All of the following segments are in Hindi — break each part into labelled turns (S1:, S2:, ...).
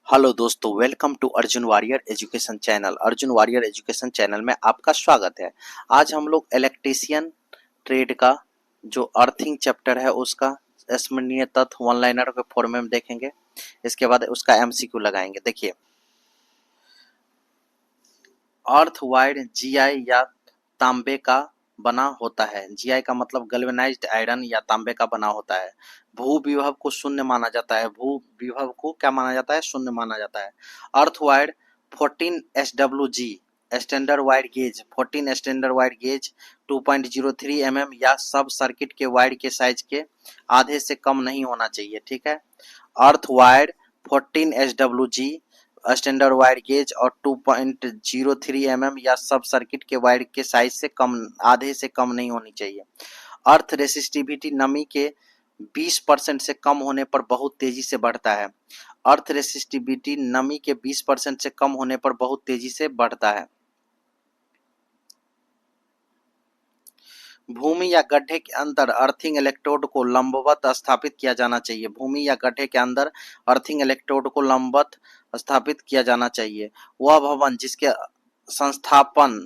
S1: हेलो दोस्तों, welcome to Arjun warrior education channel. Arjun warrior education channel में आपका स्वागत है। आज हम लोग इलेक्ट्रीशियन ट्रेड का जो अर्थिंग चैप्टर है उसका स्मरणीय तत्व वन लाइनर के फॉर्म में देखेंगे। इसके बाद उसका एमसीक्यू लगाएंगे। देखिए, अर्थ वायर जीआई या तांबे का बना होता है। जीआई का मतलब गैल्वेनाइज्ड आयरन या तांबे का बना होता है। भू विभव को शून्य माना जाता है। भू विभव को क्या माना जाता है? शून्य माना जाता है। Earth wire 14 SWG standard wire gauge 14 standard wire gauge 2.03 mm या सब सर्किट के वायर के साइज के आधे से कम नहीं होना चाहिए। ठीक है। Earth wire 14 SWG standard wire gauge और 2.03 mm या सब सर्किट के वायर के साइज से कम, आधे से कम नहीं होनी चाहिए। अर्थ रेसिस्टिविटी नमी के 20% से कम होने पर बहुत तेजी से बढ़ता है। अर्थ रेसिस्टिविटी नमी के 20% से कम होने पर बहुत तेजी से बढ़ता है। भूमि या गड्ढे के अंदर अर्थिंग इलेक्ट्रोड को लंबवत स्थापित किया जाना चाहिए। भूमि या गड्ढे के अंदर अर्थिंग इलेक्ट्रोड को लंबवत स्थापित किया जाना चाहिए। वह भवन जिसके संस्थापन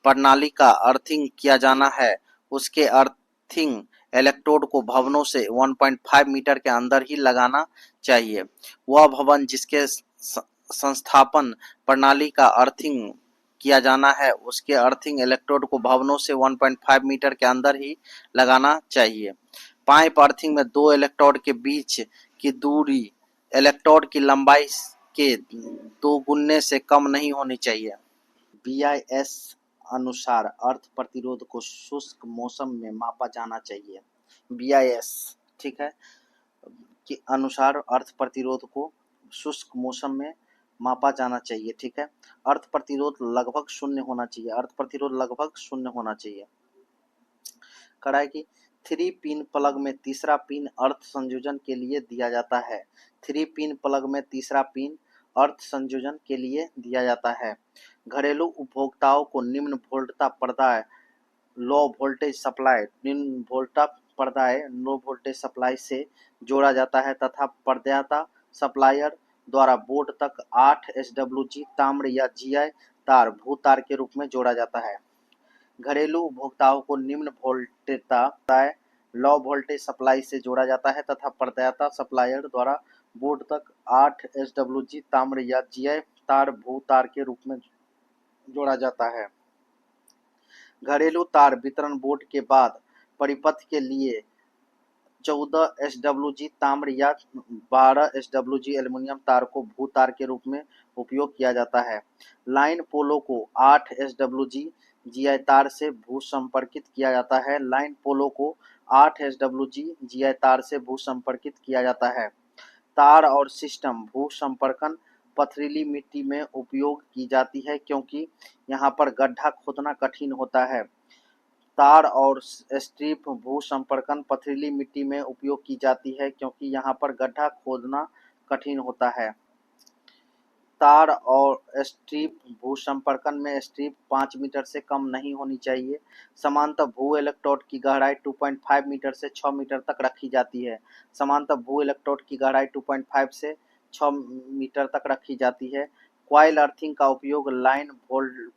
S1: प्रणाली का अर्थिंग किया जाना है, उसके अर्थिंग इलेक्ट्रोड को भवनों से 1.5 मीटर के अंदर ही लगाना चाहिए। वह भवन जिसके संस्थापन प्रणाली का अर्थिंग किया जाना है, उसके अर्थिंग इलेक्ट्रोड को भवनों से 1.5 मीटर के अंदर ही लगाना चाहिए। पाइप अर्थिंग में दो इलेक्ट्रोड के बीच की दूरी इलेक्ट्रोड की लंबाई के 2 गुने से कम नहीं होनी चाहिए। BIS अनुसार अर्थ प्रतिरोध को शुष्क मौसम में मापा जाना चाहिए। BIS, ठीक है, के अनुसार अर्थ प्रतिरोध को शुष्क मौसम में मापा जाना चाहिए। ठीक है। अर्थ प्रतिरोध लगभग शून्य होना चाहिए। अर्थ प्रतिरोध लगभग शून्य होना चाहिए। कड़ाई की 3 पिन प्लग में तीसरा पिन अर्थ संयोजन के लिए दिया जाता है। 3 पिन प्लग में तीसरा पिन अर्थ संयोजन के लिए दिया जाता है। घरेलू उपभोक्ताओं को निम्न वोल्टता पर्दाय low voltage supply low voltage supply से जोड़ा जाता है तथा प्रदाता सप्लायर द्वारा बोर्ड तक 8 SWG ताम्र या GI तार भू तार के रूप में जोड़ा जाता है। घरेलू उपभोक्ताओं को निम्न वोल्टता लो वोल्टेज सप्लाई से जोड़ा जाता है तथा प्रदाता सप्लायर द्वारा बोर्ड तक 8 SWG ताम्र या GI तार भू तार के रूप में जोड़ा जाता है। घरेलू तार वितरण बोर्ड के बाद परिपथ के लिए 14 SWG ताम्र या 12 SWG एल्युमिनियम तार को भू तार के रूप में उपयोग किया जाता है। लाइन पोलो को 8 SWG GI तार से भू संपर्कित किया जाता है। लाइन पोलो को 8 SWG GI तार से भू संपर्कित किया जाता है। तार और सिस्टम भू संपर्कन पथरीली मिट्टी में उपयोग की जाती है क्योंकि यहाँ पर गड्ढा खोदना कठिन होता है। तार और स्ट्रिप भू संपर्कन पथरीली मिट्टी में उपयोग की जाती है क्योंकि यहाँ पर गड्ढा खोदना कठिन होता है। तार और स्ट्रिप भू संपर्कन में स्ट्रिप 5 मीटर से कम नहीं होनी चाहिए। समांतर भू इलेक्ट्रोड की गहराई 2.5 मीटर से 6 मीटर तक रखी जाती है। समांतर भू इलेक्ट्रोड की गहराई 2.5 से 6 मीटर तक रखी जाती है। कॉइल अर्थिंग का उपयोग लाइन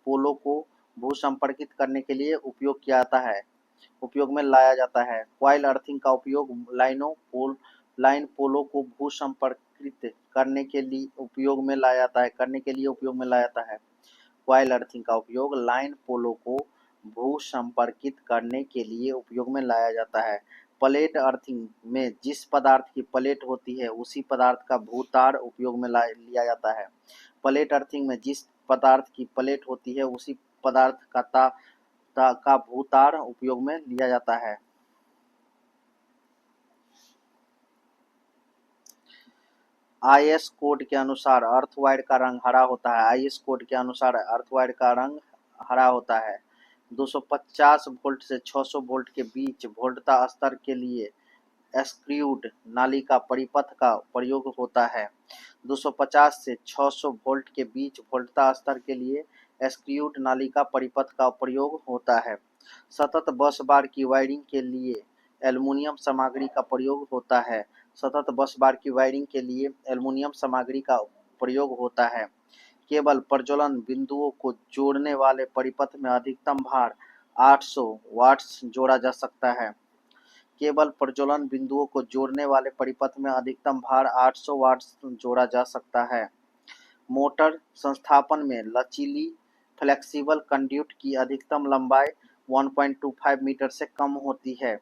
S1: पोलो को भू संपर्कित करने के लिए उपयोग में लाया जाता है। कॉइल अर्थिंग का उपयोग लाइन पोलो को भू संपर्कित करने के लिए उपयोग में लाया जाता है। कॉइल अर्थिंग का उपयोग लाइन पोलो को भू संपर्कित करने के लिए उपयोग में लाया जाता है। प्लेट अर्थिंग में जिस पदार्थ की प्लेट होती है उसी पदार्थ का भू तार उपयोग में लिया जाता है। प्लेट अर्थिंग में जिस पदार्थ की प्लेट होती है उसी पदार्थ का भू तार उपयोग में लिया जाता है। IS कोड के अनुसार अर्थवायर का रंग हरा होता है। IS कोड के अनुसार अर्थवायर का रंग हरा होता है। 250 वोल्ट से 600 वोल्ट के बीच वोल्टता स्तर के लिए स्क्रूड नाली का परिपथ का प्रयोग होता है। 250 से 600 वोल्ट के बीच वोल्टता स्तर के लिए स्क्रूड नाली का परिपथ का प्रयोग होता है। सतत बस बार की वायरिंग के लिए एल्युमिनियम सामग्री का प्रयोग होता है। सतत बस बार की वायरिंग के लिए एल्युमिनियम सामग्री का प्रयोग होता है। केवल प्रज्वलन बिंदुओं को जोड़ने वाले परिपथ में अधिकतम भार 800 वाट्स जोड़ा जा सकता है। केवल प्रज्वलन बिंदुओं को जोड़ने वाले परिपथ में अधिकतम भार 800 वाट्स जोड़ा जा सकता है। मोटर संस्थापन में लचीली फ्लेक्सिबल कंड्यूट की अधिकतम लंबाई 1.25 मीटर से कम होती है।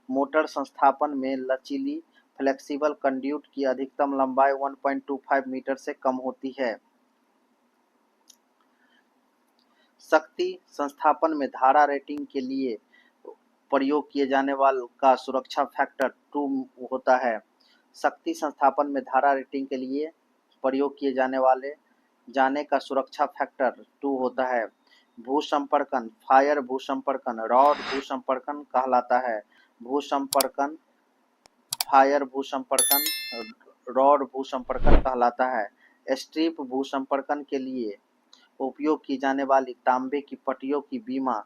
S1: मोटर संस्थापन में लचीली फ्लेक्सिबल कंड्यूट की अधिकतम लंबाई 1.25 मीटर से कम होती है। शक्ति संस्थापन में धारा रेटिंग के लिए प्रयोग किए जाने वाले का सुरक्षा फैक्टर 2 होता है। शक्ति संस्थापन में धारा रेटिंग के लिए प्रयोग किए जाने का सुरक्षा फैक्टर 2 होता है। भूसंपर्कन फायर भूसंपर्कन रॉड भूसंपर्कन कहलाता है। भूसंपर्कन फायर भूसंपर्कन रॉड भूसंपर्कन कहलाता है। स्ट्रिप भूसंपर्कन के लिए उपयोग की जाने वाली तांबे की पट्टियों की बीमा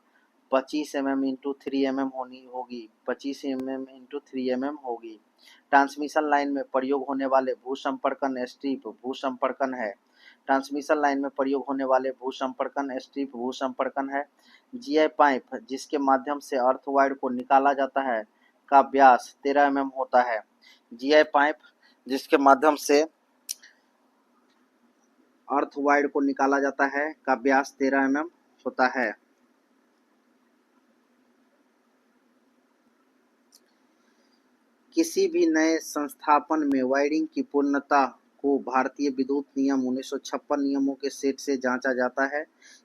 S1: 25 mm × 3 mm होगी 25 mm × 3 mm होगी। ट्रांसमिशन लाइन में प्रयोग होने वाले भूसंपर्कन स्ट्रिप भूसंपर्कन है। ट्रांसमिशन लाइन में प्रयोग होने वाले भूसंपर्कन स्ट्रिप भूसंपर्कन है। जीआई पाइप जिसके माध्यम से अर्थ वायर को निकाला जाता है का व्यास 13 mm होता है। जीआई पाइप जिसके माध्यम से अर्थ वायर को निकाला जाता है का व्यास 13 mm होता है। किसी भी नए संस्थापन में वायरिंग की पूर्णता को भारतीय विद्युत नियम 1956 नियमों के सेट से जांचा जाता है।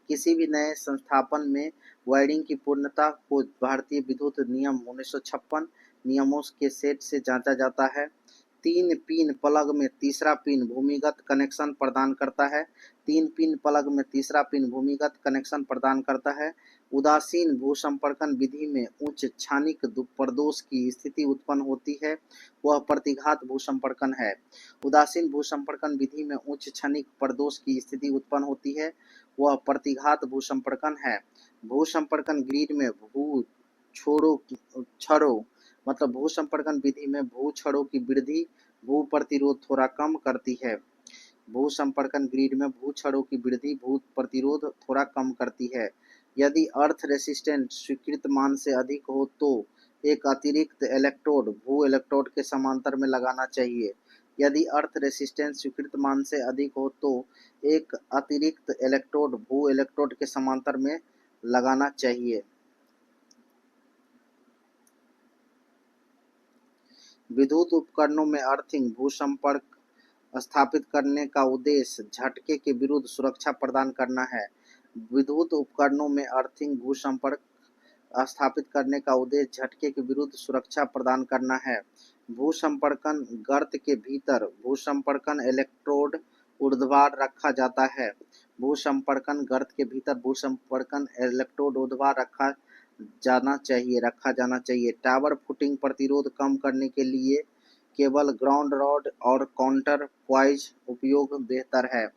S1: किसी भी नए संस्थापन में वायरिंग की पूर्णता को भारतीय विद्युत नियम 1956 नियमों के सेट से जांचा जाता है। 3 पिन प्लग में तीसरा पिन भूमिगत कनेक्शन प्रदान करता है। 3 पिन प्लग में तीसरा पिन भूमिगत कनेक्शन प्रदान करता है। उदासीन भूसंपर्कन विधि में उच्च क्षणिक प्रदोष की स्थिति उत्पन्न होती है, वह प्रतिघात भूसंपर्कन है। उदासीन भूसंपर्कन विधि में उच्च क्षणिक प्रदोष की स्थिति उत्पन्न होती है, वह प्रतिघात भूसंपर्कन है। भूसंपर्कन ग्रिड में भूसंपर्कन विधि में भू छड़ों की वृद्धि भू प्रतिरोध थोड़ा कम करती है। भूसंपर्कन ग्रिड में भू छड़ों की वृद्धि भू प्रतिरोध थोड़ा कम करती है। यदि अर्थ रेसिस्टेंस स्वीकृत मान से अधिक हो तो एक अतिरिक्त इलेक्ट्रोड भू इलेक्ट्रोड के समांतर में लगाना चाहिए। यदि अर्थ रेसिस्टेंस स्वीकृत मान से अधिक हो तो एक अतिरिक्त इलेक्ट्रोड भू इलेक्ट्रोड के समांतर में लगाना चाहिए। विद्युत उपकरणों में अर्थिंग भूसंपर्क स्थापित करने का उद्देश्य झटके के विरुद्ध सुरक्षा प्रदान करना है। विद्युत उपकरणों में अर्थिंग भूसंपर्क स्थापित करने का उद्देश्य झटके के विरुद्ध सुरक्षा प्रदान करना है। भूसंपर्कन गर्त के भीतर भूसंपर्कन इलेक्ट्रोड ऊर्ध्वाधर रखा जाता है। भूसंपर्कन गर्त के भीतर भूसंपर्कन इलेक्ट्रोड ऊर्ध्वाधर रखा जाना चाहिए। टावर फुटिंग प्रतिरोध कम करने के लिए केवल ग्राउंड रॉड और काउंटर क्वाइज उपयोग बेहतर है।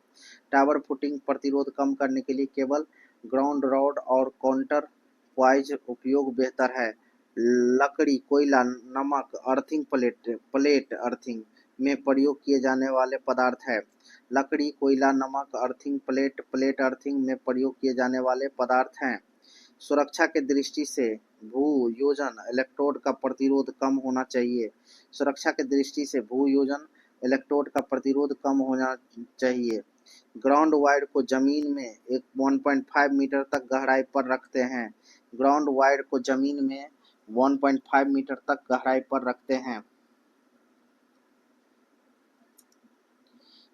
S1: टावर फुटिंग प्रतिरोध कम करने के लिए केवल ग्राउंड रॉड और काउंटर क्वाइज उपयोग बेहतर है। लकड़ी कोयला नमक अर्थिंग प्लेट अर्थिंग में प्रयोग किए जाने वाले पदार्थ है। लकड़ी कोयला नमक अर्थिंग प्लेट अर्थिंग में प्रयोग किए जाने वाले पदार्थ हैं। सुरक्षा के दृष्टि से भू योजन इलेक्ट्रोड का प्रतिरोध कम होना चाहिए। सुरक्षा के दृष्टि से भू योजन इलेक्ट्रोड का प्रतिरोध कम होना चाहिए। ग्राउंड वायर को जमीन में 1.5 मीटर तक गहराई पर रखते हैं। ग्राउंड वायर को जमीन में 1.5 मीटर तक गहराई पर रखते हैं।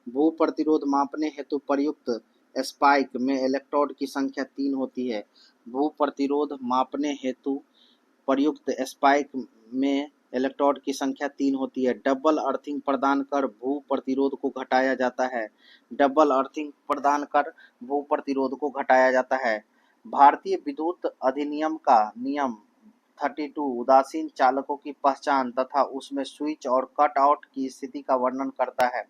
S1: भू प्रतिरोध मापने हेतु प्रयुक्त स्पाइक में इलेक्ट्रोड की संख्या 3 होती है। भू प्रतिरोध मापने हेतु प्रयुक्त स्पाइक में इलेक्ट्रोड की संख्या 3 होती है। डबल अर्थिंग प्रदान कर भू प्रतिरोध को घटाया जाता है। डबल अर्थिंग प्रदान कर भू प्रतिरोध को घटाया जाता है। भारतीय विद्युत अधिनियम का नियम 32 उदासीन चालकों की पहचान तथा उसमें स्विच और कट आउट की स्थिति का वर्णन करता है।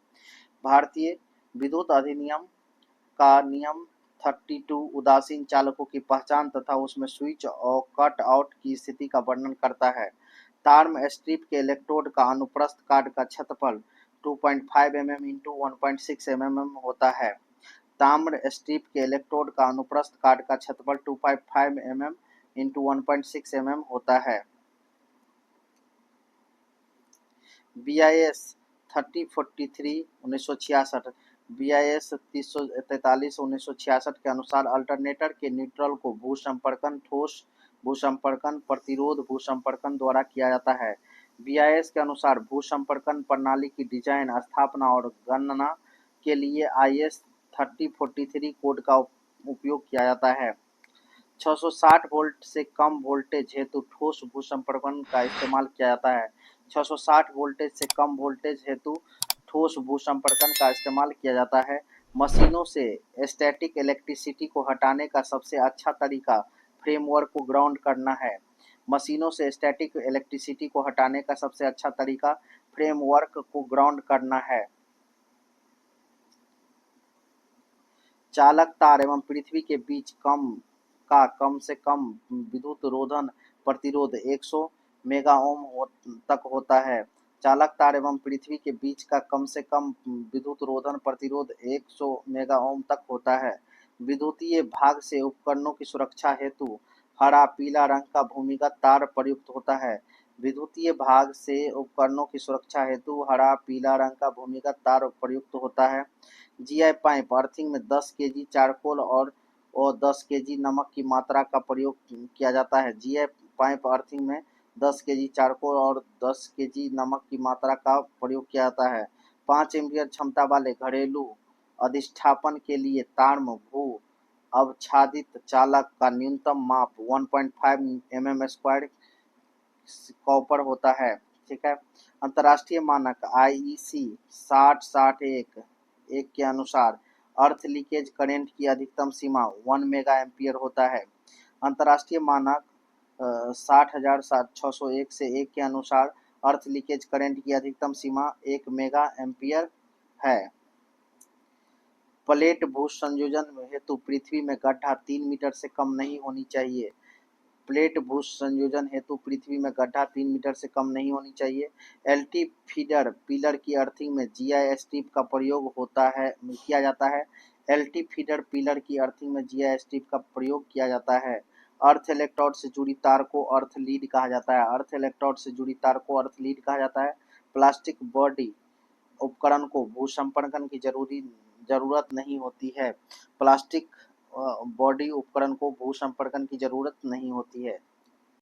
S1: भारतीय विद्युत अधिनियम का नियम 32 उदासीन चालकों की पहचान तथा उसमें स्विच और कट आउट की स्थिति का वर्णन करता है। तार में स्ट्रिप के इलेक्ट्रोड का अनुप्रस्थ काट का क्षेत्रफल 2.5 mm इंटू 1.6 mm होता है। ताम्र स्ट्रिप के इलेक्ट्रोड का अनुप्रस्थ काट का क्षेत्रफल 2.5 mm इंटू 1.6 mm होता है। BIS 3043 1966 BIS 3043 1966 के अनुसार अल्टरनेटर के न्यूट्रल को भूसंपर्कन ठोस भूसंपर्कन प्रतिरोध भूसंपर्कन द्वारा किया जाता है। BIS के अनुसार भूसंपर्कन प्रणाली की डिजाइन स्थापना और गणना के लिए IS 3043 कोड का उपयोग किया जाता है। 660 वोल्ट से कम वोल्टेज हेतु ठोस भूसंपर्कन का इस्तेमाल किया जाता है। 660 वोल्टेज से कम वोल्टेज हेतु ठोस भूसंपर्कन का इस्तेमाल किया जाता है। मशीनों से स्टैटिक इलेक्ट्रिसिटी को हटाने का सबसे अच्छा तरीका फ्रेमवर्क को ग्राउंड करना है। मशीनों से स्टैटिक इलेक्ट्रिसिटी को हटाने का सबसे अच्छा तरीका फ्रेमवर्क को ग्राउंड करना है। चालक तार एवं पृथ्वी के बीच कम से कम विद्युत रोधन प्रतिरोध 100 मेगा ओम तक होता है। चालक तार एवं पृथ्वी के बीच का कम से कम विद्युत रोधन प्रतिरोध 100 मेगा ओम तक होता है। विद्युतीय भाग से उपकरणों की सुरक्षा हेतु हरा पीला रंग का भूमिगत तार प्रयुक्त होता है। विद्युतीय भाग से उपकरणों की सुरक्षा हेतु हरा पीला रंग का भूमिगत तार प्रयुक्त होता है। GI पाइप अर्थिंग में 10 केजी चारकोल और 10 केजी नमक की मात्रा का प्रयोग किया जाता है। GI पाइप अर्थिंग में 10 केजी चारकोल और 10 केजी नमक की मात्रा का प्रयोग किया जाता है। 5 एम्पीयर क्षमता वाले घरेलू अधिष्ठापन के लिए ताम्र भू अवच्छादित चालक का न्यूनतम माप 1.5 mm स्क्वायर कॉपर होता है। ठीक है। अंतर्राष्ट्रीय मानक IEC 6061 के अनुसार अर्थ लीकेज करंट की अधिकतम सीमा 1 मेगा एम्पियर होता है। अंतर्राष्ट्रीय मानक 60601 से 1 के अनुसार अर्थ लीकेज करंट की अधिकतम सीमा 1 मेगा एम्पियर है। प्लेट भू संयोजन हेतु पृथ्वी में गड्ढा 3 मीटर से कम नहीं होनी चाहिए। प्लेट भू संयोजन हेतु पृथ्वी में गड्ढा 3 मीटर से कम नहीं होनी चाहिए। LT फीडर पिलर की अर्थिंग में GI स्ट्रिप का प्रयोग किया जाता है। LT फीडर पिलर की अर्थिंग में GI स्ट्रिप का प्रयोग किया जाता है। अर्थ इलेक्ट्रोड से जुड़ी तार को अर्थ लीड कहा जाता है। अर्थ इलेक्ट्रोड से जुड़ी तार को अर्थ लीड कहा जाता है। प्लास्टिक बॉडी उपकरण को भूसंपर्कन की जरूरत नहीं होती है। प्लास्टिक बॉडी उपकरण को भूसंपर्कन की जरूरत नहीं होती है।